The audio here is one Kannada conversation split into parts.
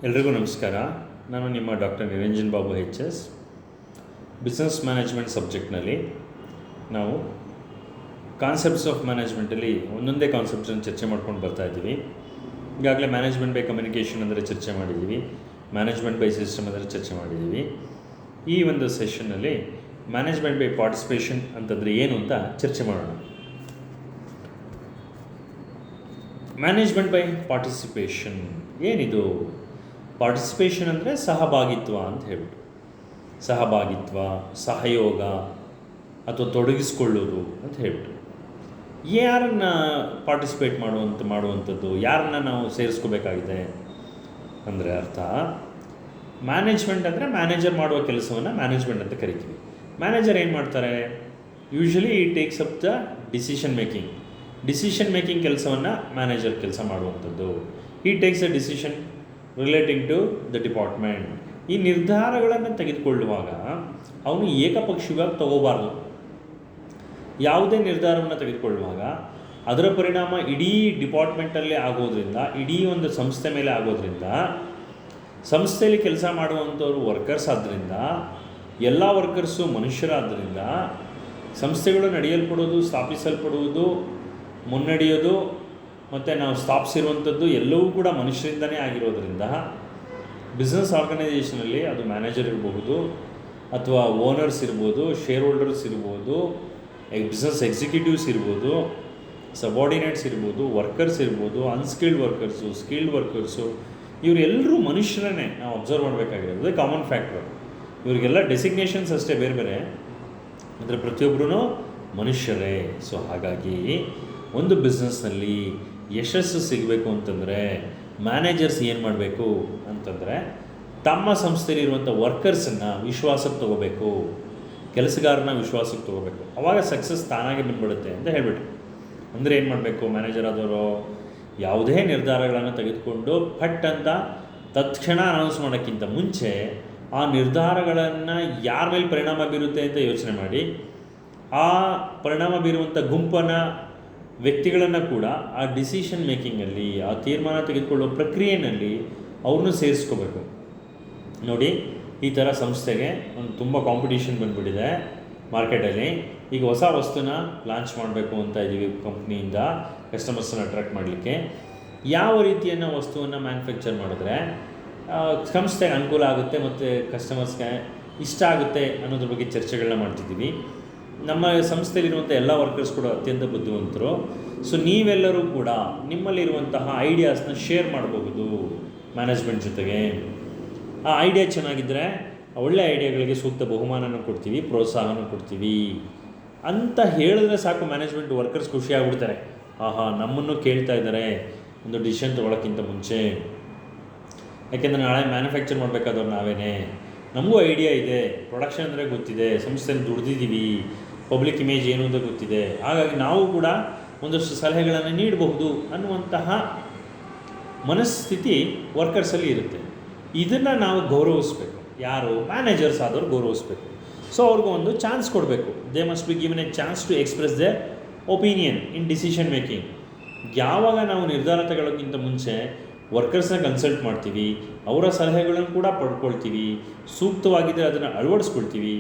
ಎಲ್ರಿಗೂ ನಮಸ್ಕಾರ. ನಾನು ನಿಮ್ಮ doctor Niranjan Babu HS. Business management ಸಬ್ಜೆಕ್ಟ್ನಲ್ಲಿ ನಾವು ಕಾನ್ಸೆಪ್ಟ್ಸ್ ಆಫ್ ಮ್ಯಾನೇಜ್ಮೆಂಟಲ್ಲಿ ಒಂದೊಂದೇ ಕಾನ್ಸೆಪ್ಟನ್ನು ಚರ್ಚೆ ಮಾಡ್ಕೊಂಡು ಬರ್ತಾ ಇದ್ದೀವಿ. ಈಗಾಗಲೇ ಮ್ಯಾನೇಜ್ಮೆಂಟ್ ಬೈ ಕಮ್ಯುನಿಕೇಷನ್ ಅಂದರೆ ಚರ್ಚೆ ಮಾಡಿದ್ದೀವಿ, ಮ್ಯಾನೇಜ್ಮೆಂಟ್ ಬೈ ಸಿಸ್ಟಮ್ ಅಂದರೆ ಚರ್ಚೆ ಮಾಡಿದ್ದೀವಿ. ಈ ಒಂದು ಸೆಷನ್ನಲ್ಲಿ ಮ್ಯಾನೇಜ್ಮೆಂಟ್ ಬೈ ಪಾರ್ಟಿಸಿಪೇಷನ್ ಅಂತಂದರೆ ಏನು ಅಂತ ಚರ್ಚೆ ಮಾಡೋಣ. ಮ್ಯಾನೇಜ್ಮೆಂಟ್ ಬೈ ಪಾರ್ಟಿಸಿಪೇಷನ್ ಏನಿದು? ಪಾರ್ಟಿಸಿಪೇಷನ್ ಅಂದರೆ ಸಹಭಾಗಿತ್ವ ಅಂತ ಹೇಳ್ಬಿಟ್ಟು, ಸಹಭಾಗಿತ್ವ, ಸಹಯೋಗ ಅಥವಾ ತೊಡಗಿಸ್ಕೊಳ್ಳೋದು ಅಂತ ಹೇಳ್ಬಿಟ್ಟು, ಯಾರನ್ನು ಪಾರ್ಟಿಸಿಪೇಟ್ ಮಾಡುವಂಥದ್ದು, ಯಾರನ್ನು ನಾವು ಸೇರಿಸ್ಕೋಬೇಕಾಗಿದೆ ಅಂದರೆ ಅರ್ಥ. ಮ್ಯಾನೇಜ್ಮೆಂಟ್ ಅಂದರೆ ಮ್ಯಾನೇಜರ್ ಮಾಡುವ ಕೆಲಸವನ್ನು ಮ್ಯಾನೇಜ್ಮೆಂಟ್ ಅಂತ ಕರಿತೀವಿ. ಮ್ಯಾನೇಜರ್ ಏನು ಮಾಡ್ತಾರೆ? Usually he takes up the decision making ಕೆಲಸವನ್ನು ಮ್ಯಾನೇಜರ್ ಕೆಲಸ ಮಾಡುವಂಥದ್ದು. He takes a decision relating to the department. ಈ ನಿರ್ಧಾರಗಳನ್ನು ತೆಗೆದುಕೊಳ್ಳುವಾಗ ಅವನು ಏಕಪಕ್ಷೀಯವಾಗಿ ತಗೋಬಾರ್ದು. ಯಾವುದೇ ನಿರ್ಧಾರವನ್ನು ತೆಗೆದುಕೊಳ್ಳುವಾಗ ಅದರ ಪರಿಣಾಮ ಇಡೀ ಡಿಪಾರ್ಟ್ಮೆಂಟಲ್ಲೇ ಆಗೋದ್ರಿಂದ, ಇಡೀ ಒಂದು ಸಂಸ್ಥೆ ಮೇಲೆ ಆಗೋದ್ರಿಂದ, ಸಂಸ್ಥೆಯಲ್ಲಿ ಕೆಲಸ ಮಾಡುವಂಥವ್ರು ವರ್ಕರ್ಸ್ ಆದ್ದರಿಂದ, ಎಲ್ಲ ವರ್ಕರ್ಸು ಮನುಷ್ಯರಾದ್ದರಿಂದ, ಸಂಸ್ಥೆಗಳು ನಡೆಯಲ್ಪಡೋದು, ಸ್ಥಾಪಿಸಲ್ಪಡುವುದು, ಮುನ್ನಡೆಯೋದು ಮತ್ತು ನಾವು ಸ್ಥಾಪಿಸಿರುವಂಥದ್ದು ಎಲ್ಲವೂ ಕೂಡ ಮನುಷ್ಯರಿಂದನೇ ಆಗಿರೋದ್ರಿಂದ ಬಿಸ್ನೆಸ್ ಆರ್ಗನೈಸೇಷನಲ್ಲಿ ಅದು ಮ್ಯಾನೇಜರ್ ಇರ್ಬೋದು, ಅಥವಾ ಓನರ್ಸ್ ಇರ್ಬೋದು, ಶೇರ್ ಹೋಲ್ಡರ್ಸ್ ಇರ್ಬೋದು, ಬಿಸ್ನೆಸ್ ಎಕ್ಸಿಕ್ಯೂಟಿವ್ಸ್ ಇರ್ಬೋದು, ಸಬಾರ್ಡಿನೇಟ್ಸ್ ಇರ್ಬೋದು, ವರ್ಕರ್ಸ್ ಇರ್ಬೋದು, ಅನ್ಸ್ಕಿಲ್ಡ್ ವರ್ಕರ್ಸು, ಸ್ಕಿಲ್ಡ್ ವರ್ಕರ್ಸು, ಇವರೆಲ್ಲರೂ ಮನುಷ್ಯರನ್ನೇ ನಾವು ಅಬ್ಸರ್ವ್ ಮಾಡಬೇಕಾಗಿರೋದು ಕಾಮನ್ ಫ್ಯಾಕ್ಟ್ರು. ಇವರಿಗೆಲ್ಲ ಡೆಸಿಗ್ನೇಷನ್ಸ್ ಅಷ್ಟೇ ಬೇರೆ ಬೇರೆ, ಅಂದರೆ ಪ್ರತಿಯೊಬ್ಬರೂ ಮನುಷ್ಯರೇ. ಸೊ ಹಾಗಾಗಿ ಒಂದು ಬಿಸ್ನೆಸ್ನಲ್ಲಿ ಯಶಸ್ಸು ಸಿಗಬೇಕು ಅಂತಂದರೆ ಮ್ಯಾನೇಜರ್ಸ್ ಏನು ಮಾಡಬೇಕು ಅಂತಂದರೆ ತಮ್ಮ ಸಂಸ್ಥೆಯಲ್ಲಿರುವಂಥ ವರ್ಕರ್ಸನ್ನು ವಿಶ್ವಾಸಕ್ಕೆ ತೊಗೋಬೇಕು, ಕೆಲಸಗಾರನ ವಿಶ್ವಾಸಕ್ಕೆ ತೊಗೋಬೇಕು. ಆವಾಗ ಸಕ್ಸಸ್ ತಾನಾಗೆ ಬಂದ್ಬಿಡುತ್ತೆ ಅಂತ ಹೇಳ್ಬಿಟ್ಟು. ಅಂದರೆ ಏನು ಮಾಡಬೇಕು? ಮ್ಯಾನೇಜರ್ ಆದವರು ಯಾವುದೇ ನಿರ್ಧಾರಗಳನ್ನು ತೆಗೆದುಕೊಂಡು ಪಟ್ ಅಂತ ತತ್ಕ್ಷಣ ಅನೌನ್ಸ್ ಮಾಡೋಕ್ಕಿಂತ ಮುಂಚೆ ಆ ನಿರ್ಧಾರಗಳನ್ನು ಯಾರ ಮೇಲೆ ಪರಿಣಾಮ ಬೀರುತ್ತೆ ಅಂತ ಯೋಚನೆ ಮಾಡಿ, ಆ ಪರಿಣಾಮ ಬೀರುವಂಥ ಗುಂಪನ್ನು, ವ್ಯಕ್ತಿಗಳನ್ನು ಕೂಡ ಆ ಡಿಸಿಷನ್ ಮೇಕಿಂಗಲ್ಲಿ, ಆ ತೀರ್ಮಾನ ತೆಗೆದುಕೊಳ್ಳುವ ಪ್ರಕ್ರಿಯೆಯಲ್ಲಿ ಅವ್ರನ್ನೂ ಸೇರಿಸ್ಕೋಬೇಕು. ನೋಡಿ, ಈ ಥರ ಸಂಸ್ಥೆಗೆ ಒಂದು ತುಂಬ ಕಾಂಪಿಟೇಷನ್ ಬಂದುಬಿಟ್ಟಿದೆ ಮಾರ್ಕೆಟಲ್ಲಿ. ಈಗ ಹೊಸ ವಸ್ತುನ ಲಾಂಚ್ ಮಾಡಬೇಕು ಅಂತ ಇದ್ದೀವಿ ಕಂಪ್ನಿಯಿಂದ, ಕಸ್ಟಮರ್ಸನ್ನು ಅಟ್ರಾಕ್ಟ್ ಮಾಡಲಿಕ್ಕೆ. ಯಾವ ರೀತಿಯನ್ನು ವಸ್ತುವನ್ನು ಮ್ಯಾನುಫ್ಯಾಕ್ಚರ್ ಮಾಡಿದ್ರೆ ಸಂಸ್ಥೆಗೆ ಅನುಕೂಲ ಆಗುತ್ತೆ ಮತ್ತು ಕಸ್ಟಮರ್ಸ್ಗೆ ಇಷ್ಟ ಆಗುತ್ತೆ ಅನ್ನೋದ್ರ ಬಗ್ಗೆ ಚರ್ಚೆಗಳನ್ನ ಮಾಡ್ತಿದ್ದೀವಿ. ನಮ್ಮ ಸಂಸ್ಥೆಯಲ್ಲಿರುವಂಥ ಎಲ್ಲ ವರ್ಕರ್ಸ್ ಕೂಡ ಅತ್ಯಂತ ಬುದ್ಧಿವಂತರು. ಸೊ ನೀವೆಲ್ಲರೂ ಕೂಡ ನಿಮ್ಮಲ್ಲಿರುವಂತಹ ಐಡಿಯಾಸ್ನ ಶೇರ್ ಮಾಡಬಹುದು ಮ್ಯಾನೇಜ್ಮೆಂಟ್ ಜೊತೆಗೆ. ಆ ಐಡಿಯಾ ಚೆನ್ನಾಗಿದ್ದರೆ ಒಳ್ಳೆ ಐಡಿಯಾಗಳಿಗೆ ಸೂಕ್ತ ಬಹುಮಾನನ ಕೊಡ್ತೀವಿ, ಪ್ರೋತ್ಸಾಹನ ಕೊಡ್ತೀವಿ ಅಂತ ಹೇಳಿದ್ರೆ ಸಾಕು, ಮ್ಯಾನೇಜ್ಮೆಂಟ್ ವರ್ಕರ್ಸ್ ಖುಷಿಯಾಗ್ಬಿಡ್ತಾರೆ. ಆಹಾ, ನಮ್ಮನ್ನು ಕೇಳ್ತಾ ಇದ್ದಾರೆ ಒಂದು ಡಿಸಿಷನ್ ತೊಗೊಳಕ್ಕಿಂತ ಮುಂಚೆ. ಯಾಕೆಂದರೆ ನಾಳೆ ಮ್ಯಾನುಫ್ಯಾಕ್ಚರ್ ಮಾಡಬೇಕಾದವ್ರು ನಾವೇನೇ, ನಮಗೂ ಐಡಿಯಾ ಇದೆ, ಪ್ರೊಡಕ್ಷನ್ ಅಂದರೆ ಗೊತ್ತಿದೆ, ಸಂಸ್ಥೆಯಲ್ಲಿ ದುಡ್ದಿದ್ದೀವಿ, ಪಬ್ಲಿಕ್ ಇಮೇಜ್ ಏನು ಅಂತ ಗೊತ್ತಿದೆ, ಹಾಗಾಗಿ ನಾವು ಕೂಡ ಒಂದಷ್ಟು ಸಲಹೆಗಳನ್ನು ನೀಡಬಹುದು ಅನ್ನುವಂತಹ ಮನಸ್ಥಿತಿ ವರ್ಕರ್ಸಲ್ಲಿ ಇರುತ್ತೆ. ಇದನ್ನು ನಾವು ಗೌರವಿಸ್ಬೇಕು. ಯಾರು? ಮ್ಯಾನೇಜರ್ಸ್ ಆದವ್ರು ಗೌರವಿಸ್ಬೇಕು. ಸೊ ಅವ್ರಿಗೂ ಒಂದು ಚಾನ್ಸ್ ಕೊಡಬೇಕು. They must be given a chance to express their opinion in decision making. ಯಾವಾಗ ನಾವು ನಿರ್ಧಾರ ತಗೊಳ್ಳೋಕ್ಕಿಂತ ಮುಂಚೆ ವರ್ಕರ್ಸ್ನ ಕನ್ಸಲ್ಟ್ ಮಾಡ್ತೀವಿ, ಅವರ ಸಲಹೆಗಳನ್ನು ಕೂಡ ಪಡ್ಕೊಳ್ತೀವಿ, ಸೂಕ್ತವಾಗಿದ್ದರೆ ಅದನ್ನು ಅಳವಡಿಸ್ಕೊಳ್ತೀವಿ,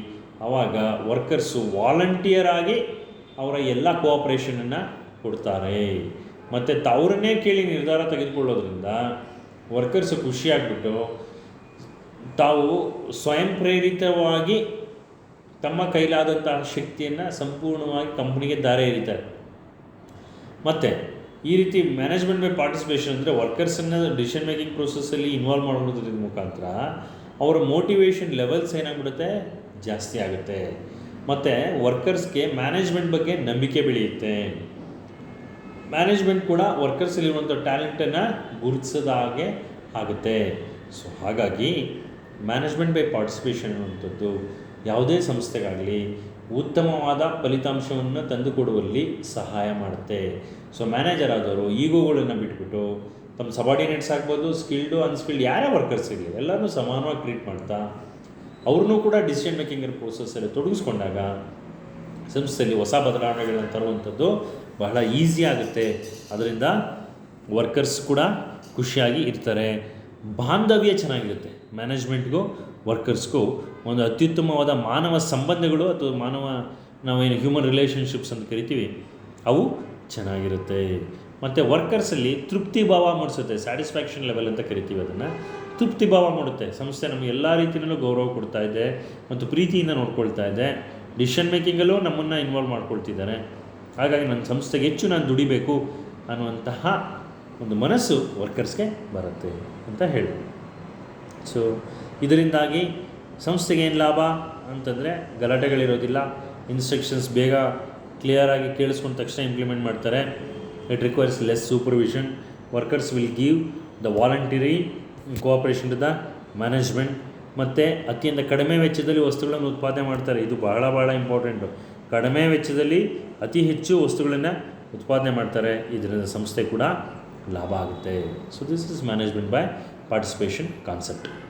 ಆವಾಗ ವರ್ಕರ್ಸು ವಾಲಂಟಿಯರ್ ಆಗಿ ಅವರ ಎಲ್ಲ ಕೋಆಪ್ರೇಷನನ್ನು ಕೊಡ್ತಾರೆ. ಮತ್ತು ಅವರನ್ನೇ ಕೇಳಿ ನಿರ್ಧಾರ ತೆಗೆದುಕೊಳ್ಳೋದ್ರಿಂದ ವರ್ಕರ್ಸು ಖುಷಿಯಾಗ್ಬಿಟ್ಟು ತಾವು ಸ್ವಯಂ ಪ್ರೇರಿತವಾಗಿ ತಮ್ಮ ಕೈಲಾದಂತಹ ಶಕ್ತಿಯನ್ನು ಸಂಪೂರ್ಣವಾಗಿ ಕಂಪ್ನಿಗೆ ದಾರಿ ಎರೀತಾರೆ. ಮತ್ತು ಈ ರೀತಿ ಮ್ಯಾನೇಜ್ಮೆಂಟ್ ಬೈ ಪಾರ್ಟಿಸಿಪೇಷನ್ ಅಂದರೆ ವರ್ಕರ್ಸನ್ನು ಡಿಸಿಷನ್ ಮೇಕಿಂಗ್ ಪ್ರೊಸೆಸ್ಸಲ್ಲಿ ಇನ್ವಾಲ್ವ್ ಮಾಡೋದ್ರ ಮುಖಾಂತರ ಅವರ ಮೋಟಿವೇಶನ್ ಲೆವೆಲ್ಸ್ ಏನಾಗ್ಬಿಡುತ್ತೆ? ಜಾಸ್ತಿ ಆಗುತ್ತೆ. ಮತ್ತು ವರ್ಕರ್ಸ್ಗೆ ಮ್ಯಾನೇಜ್ಮೆಂಟ್ ಬಗ್ಗೆ ನಂಬಿಕೆ ಬೆಳೆಯುತ್ತೆ. ಮ್ಯಾನೇಜ್ಮೆಂಟ್ ಕೂಡ ವರ್ಕರ್ಸಲ್ಲಿರುವಂಥ ಟ್ಯಾಲೆಂಟನ್ನು ಗುರುತಿಸದ ಹಾಗೆ ಆಗುತ್ತೆ. ಸೊ ಹಾಗಾಗಿ ಮ್ಯಾನೇಜ್ಮೆಂಟ್ ಬೈ ಪಾರ್ಟಿಸಿಪೇಷನ್ ಅನ್ನುವಂಥದ್ದು ಯಾವುದೇ ಸಂಸ್ಥೆಗಾಗಲಿ ಉತ್ತಮವಾದ ಫಲಿತಾಂಶವನ್ನು ತಂದುಕೊಡುವಲ್ಲಿ ಸಹಾಯ ಮಾಡುತ್ತೆ. ಸೊ ಮ್ಯಾನೇಜರ್ ಆದವರು ಈಗೋಗಳನ್ನು ಬಿಟ್ಬಿಟ್ಟು ತಮ್ಮ ಸಬಾರ್ಡಿನೇಟ್ಸ್ ಆಗ್ಬೋದು, ಸ್ಕಿಲ್ಡು ಅನ್ಸ್ಕಿಲ್ಡ್ ಯಾರೇ ವರ್ಕರ್ಸ್ ಇರಲಿ ಎಲ್ಲರನ್ನೂ ಸಮಾನವಾಗಿ ಟ್ರೀಟ್ ಮಾಡ್ತಾ ಅವ್ರನ್ನೂ ಕೂಡ ಡಿಸಿಷನ್ ಮೇಕಿಂಗ್ ಪ್ರೋಸೆಸ್ಸಲ್ಲಿ ತೊಡಗಿಸ್ಕೊಂಡಾಗ ಸಂಸ್ಥೆಯಲ್ಲಿ ಹೊಸ ಬದಲಾವಣೆಗಳನ್ನು ತರುವಂಥದ್ದು ಬಹಳ ಈಸಿ ಆಗುತ್ತೆ. ಅದರಿಂದ ವರ್ಕರ್ಸ್ ಕೂಡ ಖುಷಿಯಾಗಿ ಇರ್ತಾರೆ. ಬಾಂಧವ್ಯ ಚೆನ್ನಾಗಿರುತ್ತೆ. ಮ್ಯಾನೇಜ್ಮೆಂಟ್ಗೂ ವರ್ಕರ್ಸ್ಗೂ ಒಂದು ಅತ್ಯುತ್ತಮವಾದ ಮಾನವ ಸಂಬಂಧಗಳು ಅಥವಾ ನಾವೇನು ಹ್ಯೂಮನ್ ರಿಲೇಷನ್ಶಿಪ್ಸ್ ಅಂತ ಕರಿತೀವಿ ಅವು ಚೆನ್ನಾಗಿರುತ್ತೆ. ಮತ್ತು ವರ್ಕರ್ಸಲ್ಲಿ ತೃಪ್ತಿ ಭಾವ ಮೂಡಿಸುತ್ತೆ. ಸ್ಯಾಟಿಸ್ಫ್ಯಾಕ್ಷನ್ ಲೆವೆಲ್ ಅಂತ ಕರಿತೀವಿ ಅದನ್ನು. ತೃಪ್ತಿ ಭಾವ ಮಾಡುತ್ತೆ. ಸಂಸ್ಥೆ ನಮಗೆ ಎಲ್ಲ ರೀತಿಯಲ್ಲೂ ಗೌರವ ಕೊಡ್ತಾ ಇದೆ ಮತ್ತು ಪ್ರೀತಿಯಿಂದ ನೋಡ್ಕೊಳ್ತಾ ಇದೆ. ಡಿಸಿಷನ್ ಮೇಕಿಂಗಲ್ಲೂ ನಮ್ಮನ್ನು ಇನ್ವಾಲ್ವ್ ಮಾಡ್ಕೊಳ್ತಿದ್ದಾರೆ. ಹಾಗಾಗಿ ನನ್ನ ಸಂಸ್ಥೆಗೆ ಹೆಚ್ಚು ನಾನು ದುಡಿಬೇಕು ಅನ್ನುವಂತಹ ಒಂದು ಮನಸ್ಸು ವರ್ಕರ್ಸ್ಗೆ ಬರುತ್ತೆ ಅಂತ ಹೇಳ್ಬೋದು. ಸೊ ಇದರಿಂದಾಗಿ ಸಂಸ್ಥೆಗೆ ಏನು ಲಾಭ ಅಂತಂದರೆ ಗಲಾಟೆಗಳಿರೋದಿಲ್ಲ. ಇನ್ಸ್ಟ್ರಕ್ಷನ್ಸ್ ಬೇಗ ಕ್ಲಿಯರಾಗಿ ಕೇಳಿಸ್ಕೊಂಡ ತಕ್ಷಣ ಇಂಪ್ಲಿಮೆಂಟ್ ಮಾಡ್ತಾರೆ. It requires less supervision. Workers will give the voluntary cooperation to the management. ಮತ್ತು ಅತ್ಯಂತ ಕಡಿಮೆ ವೆಚ್ಚದಲ್ಲಿ ವಸ್ತುಗಳನ್ನು ಉತ್ಪಾದನೆ ಮಾಡ್ತಾರೆ. ಇದು ಬಹಳ ಇಂಪಾರ್ಟೆಂಟು. ಕಡಿಮೆ ವೆಚ್ಚದಲ್ಲಿ ಅತಿ ಹೆಚ್ಚು ವಸ್ತುಗಳನ್ನು ಉತ್ಪಾದನೆ ಮಾಡ್ತಾರೆ. ಇದರಿಂದ ಸಂಸ್ಥೆ ಕೂಡ ಲಾಭ ಆಗುತ್ತೆ. So this is management by participation concept.